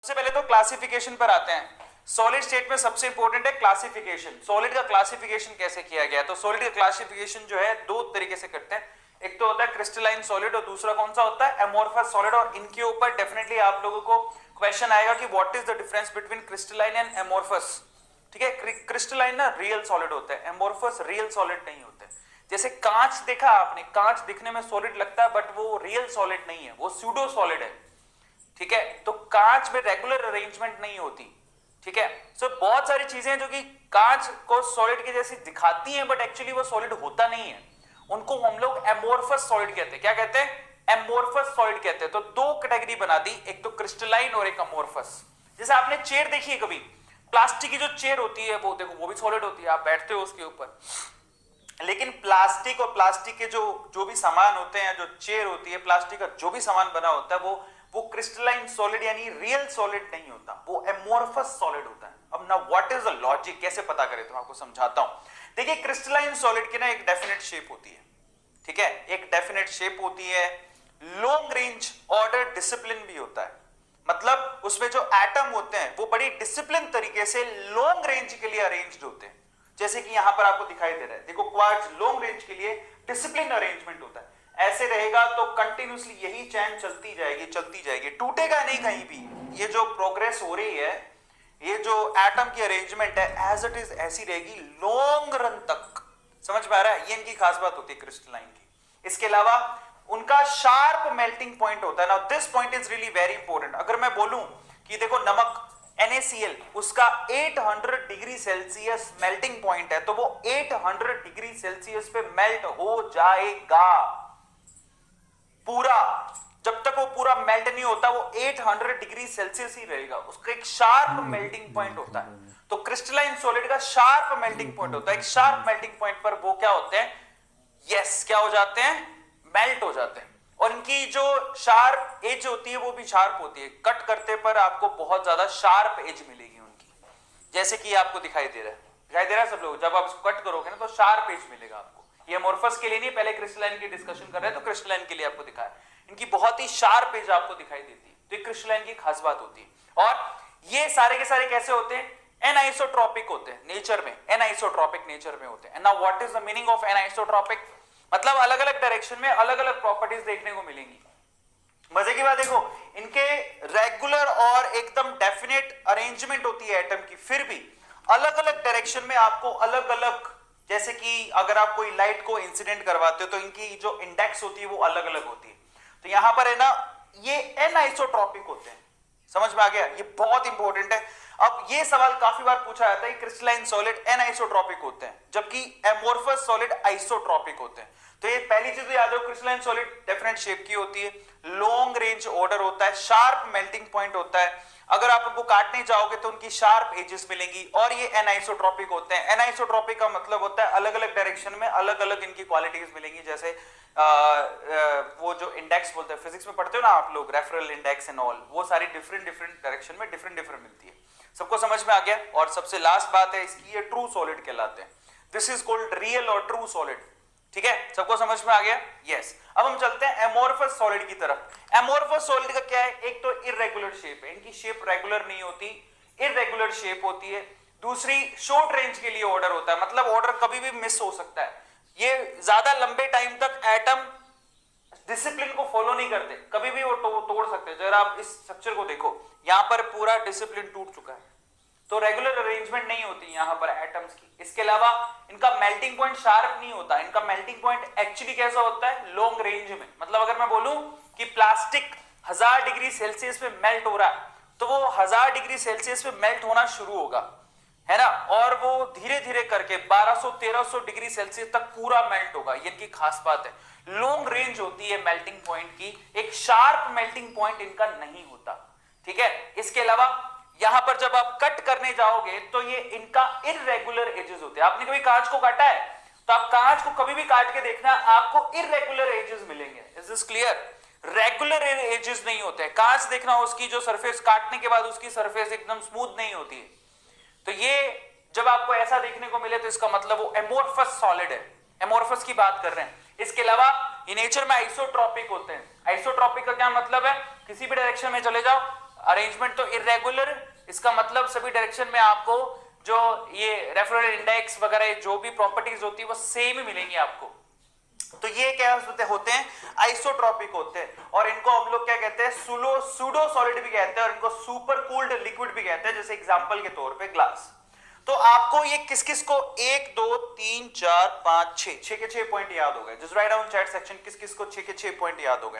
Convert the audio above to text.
सबसे पहले तो क्लासिफिकेशन पर आते हैं। सॉलिड स्टेट में सबसे इंपॉर्टेंट है क्लासिफिकेशन। सॉलिड का क्लासिफिकेशन कैसे किया गया है? तो सॉलिड का क्लासिफिकेशन जो है दो तरीके से करते हैं। एक तो होता है क्रिस्टलाइन सॉलिड और दूसरा कौन सा होता है? Amorphous solid. और इनके ऊपर डेफिनेटली आप लोगों को क्वेश्चन आएगा कि what is the difference between crystalline and amorphous. ठीक है, क्रिस्टलाइन ना रियल सॉलिड होता है, एमोर्फस रियल सॉलिड नहीं होते। जैसे कांच देखा आपने, कांच दिखने में सॉलिड लगता है बट वो रियल सॉलिड नहीं है, वो स्यूडो सॉलिड है। ठीक है, तो कांच में रेगुलर अरेंजमेंट नहीं होती। ठीक है, सो बहुत सारी चीजें जो कि कांच को सॉलिड के जैसी दिखाती हैं बट एक्चुअली वो सॉलिड होता नहीं है, उनको हम लोग एमोर्फस सॉलिड कहते हैं। क्या कहते हैं? एमोर्फस सॉलिड कहते हैं। तो दो कैटेगरी बना दी, एक तो क्रिस्टलाइन और एक एमोर्फस। जैसे आपने चेयर देखी है कभी, प्लास्टिक की जो चेयर होती है वो देखो, वो भी सॉलिड होती है, आप बैठते हो उसके ऊपर। लेकिन प्लास्टिक और प्लास्टिक के जो भी सामान होते हैं, जो चेयर होती है, प्लास्टिक का जो भी सामान बना होता है वो क्रिस्टलाइन सॉलिड यानी रियल सॉलिड नहीं होता, वो एमोर्फस सॉलिड होता है। अब ना व्हाट इज द लॉजिक, कैसे पता करें, तो मैं आपको समझाता हूं। देखिए, क्रिस्टलाइन सॉलिड की ना एक डेफिनेट शेप होती है। ठीक है, एक डेफिनेट शेप होती है, लॉन्ग रेंज ऑर्डर डिसिप्लिन भी होता है। मतलब उसमें जो एटम होते हैं वो बड़ी डिसिप्लिन तरीके से लॉन्ग रेंज के लिए अरेंज्ड होते हैं। जैसे कि यहां पर आपको दिखाई दे रहा है, देखो क्वार्ट्ज लॉन्ग रेंज के लिए डिसिप्लिन अरेंजमेंट होता है। ऐसे रहेगा तो कंटिन्यूसली यही चैन चलती जाएगी, टूटेगा नहीं कहीं भी। ये जो प्रोग्रेस हो रही है, ये जो एटम की अरेंजमेंट है एज इट इज ऐसी रहेगी लॉन्ग रन तक। समझ में आ रहा है? ये इनकी खास बात होती है क्रिस्टलाइन की। इसके अलावा उनका शार्प मेल्टिंग पॉइंट होता है। Now this point is really very important. अगर मैं बोलूं कि देखो नमक NaCl, उसका 800 डिग्री सेल्सियस मेल्टिंग पॉइंट है, तो वो 800 डिग्री सेल्सियस पे मेल्ट हो जाएगा पूरा। जब तक वो पूरा मेल्ट नहीं होता वो 800 डिग्री सेल्सियस ही रहेगा। उसका एक शार्प मेल्टिंग पॉइंट होता है। तो क्रिस्टलाइन सॉलिड का शार्प मेल्टिंग पॉइंट होता है। एक शार्प मेल्टिंग पॉइंट पर वो क्या होते हैं? यस, क्या हो जाते हैं? मेल्ट हो जाते हैं। और इनकी जो शार्प एज होती है वो भी शार्प होती है। कट करते पर आपको बहुत ज्यादा शार्प एज मिलेगी उनकी, जैसे कि आपको दिखाई दे रहा है सब लोग। जब आप इसको कट करोगे ना तो शार्प एज मिलेगा आपको। ये एमोर्फस के लिए नहीं, पहले क्रिस्टलाइन की डिस्कशन कर रहे हैं तो क्रिस्टलाइन के लिए आपको दिखाया, इनकी बहुत ही शार्प एज आपको दिखाई देती है। तो ये क्रिस्टलाइन की खास बात होती है। और ये सारे के सारे कैसे होते हैं? एनाइसोट्रॉपिक होते हैं नेचर में, एनाइसोट्रॉपिक नेचर में होते हैं। Now what is the meaning of anisotropic? मतलब अलग अलग डायरेक्शन में अलग अलग प्रॉपर्टीज देखने को मिलेंगी। मजे की बात देखो, इनके रेगुलर और एकदम डेफिनेट अरेंजमेंट होती है एटम की, फिर भी अलग अलग डायरेक्शन में आपको अलग अलग, जैसे कि अगर आप कोई लाइट को इंसिडेंट करवाते हो तो इनकी जो इंडेक्स होती है वो अलग अलग होती है। तो यहां पर है ना, ये एनाइसोट्रॉपिक होते हैं। समझ में आ गया? ये बहुत इंपॉर्टेंट है। अब ये सवाल काफी बार पूछा जाता है, क्रिस्टलाइन सॉलिड एनाइसोट्रॉपिक होते हैं जबकि एमोर्फस सॉलिड आइसोट्रॉपिक होते हैं। तो ये पहली चीज याद रखो, क्रिस्टलाइन सॉलिड डेफिनेट शेप की होती है, लॉन्ग रेंज ऑर्डर होता है, शार्प मेल्टिंग पॉइंट होता है। अगर आप उनको काटने जाओगे तो उनकी शार्प एजेस मिलेंगी। और ये एनाइसोट्रॉपिक होते हैं। एनाइसोट्रॉपिक का मतलब होता है अलग अलग डायरेक्शन में अलग अलग इनकी क्वालिटीज मिलेंगी। जैसे वो जो इंडेक्स बोलते हैं, फिजिक्स में पढ़ते हो ना आप लोग, रेफरल इंडेक्स एंड ऑल, वो सारी डिफरेंट डिफरेंट डायरेक्शन में डिफरेंट डिफरेंट मिलती है। सबको समझ में आ गया? और सबसे लास्ट बात है इसकी, ये ट्रू सॉलिड कहलाते हैं। दिस इज कॉल्ड रियल और ट्रू सॉलिड। ठीक है, सबको समझ में आ गया? यस। अब हम चलते हैं एमोर्फस सॉलिड की तरफ। एमोर्फस सॉलिड का क्या है? एक तो इररेगुलर शेप है, इनकी शेप रेगुलर नहीं होती, इररेगुलर शेप होती है। दूसरी, शॉर्ट रेंज के लिए ऑर्डर होता है, मतलब ऑर्डर कभी भी मिस हो सकता है। ये ज्यादा लंबे टाइम तक एटम डिसिप्लिन को फॉलो नहीं करते, कभी भी वो तोड़ सकते हैं। अगर आप इस स्ट्रक्चर को देखो, यहां पर पूरा डिसिप्लिन टूट चुका है, तो रेगुलर अरेंजमेंट नहीं होती यहां पर एटम्स की। इसके अलावा इनका मेल्टिंग पॉइंट शार्प नहीं होता, इनका मेल्टिंग पॉइंट एक्चुअली कैसा होता है? लॉन्ग रेंज में। मतलब अगर मैं बोलूं कि प्लास्टिक 1000 डिग्री सेल्सियस पे मेल्ट हो रहा है, तो वो 1000 डिग्री सेल्सियस पे मेल्ट होना शुरू होगा, है ना, और वो धीरे धीरे करके 1200-1300 डिग्री सेल्सियस तक पूरा मेल्ट होगा। ये इनकी खास बात है, लॉन्ग रेंज होती है मेल्टिंग पॉइंट की, एक शार्प मेल्टिंग पॉइंट इनका नहीं होता। ठीक है, इसके अलावा यहां पर जब आप कट करने जाओगे तो ये इनका इररेगुलर एजेस होते हैं। आपने कभी कांच को काटा है तो आप कांच को कभी भी काट के देखना, आपको इररेगुलर एजेस मिलेंगे। Is this clear? Regular edges नहीं होते हैं। कांच देखना, उसकी जो सरफेस काटने के बाद उसकी सरफेस एकदम स्मूथ नहीं होती है। तो ये जब आपको ऐसा देखने को मिले तो इसका मतलब वो एमोर्फस सॉलिड है, एमोर्फस की बात कर रहे हैं। इसके अलावा ये नेचर में आइसोट्रॉपिक होते हैं। आइसोट्रॉपिक का क्या मतलब है? किसी भी डायरेक्शन में चले जाओ, अरेंजमेंट तो इरेगुलर, इसका मतलब सभी डायरेक्शन में आपको जो ये रेफरेंस इंडेक्स वगैरह जो भी प्रॉपर्टीज होती है वो सेम ही मिलेंगी आपको। तो ये क्या होते हैं, आइसोट्रॉपिक होते हैं, और इनको हम लोग क्या कहते हैं, सूडो सॉलिड भी कहते हैं, और इनको सुपर कूल्ड लिक्विड भी कहते हैं, जैसे एग्जांपल के तौर पे ग्लास। तो आपको ये किस किस को 1 2 3 4 5 6 के 6 पॉइंट याद हो गए। Just write down chat section किस किस को 6 के 6 पॉइंट याद हो गए।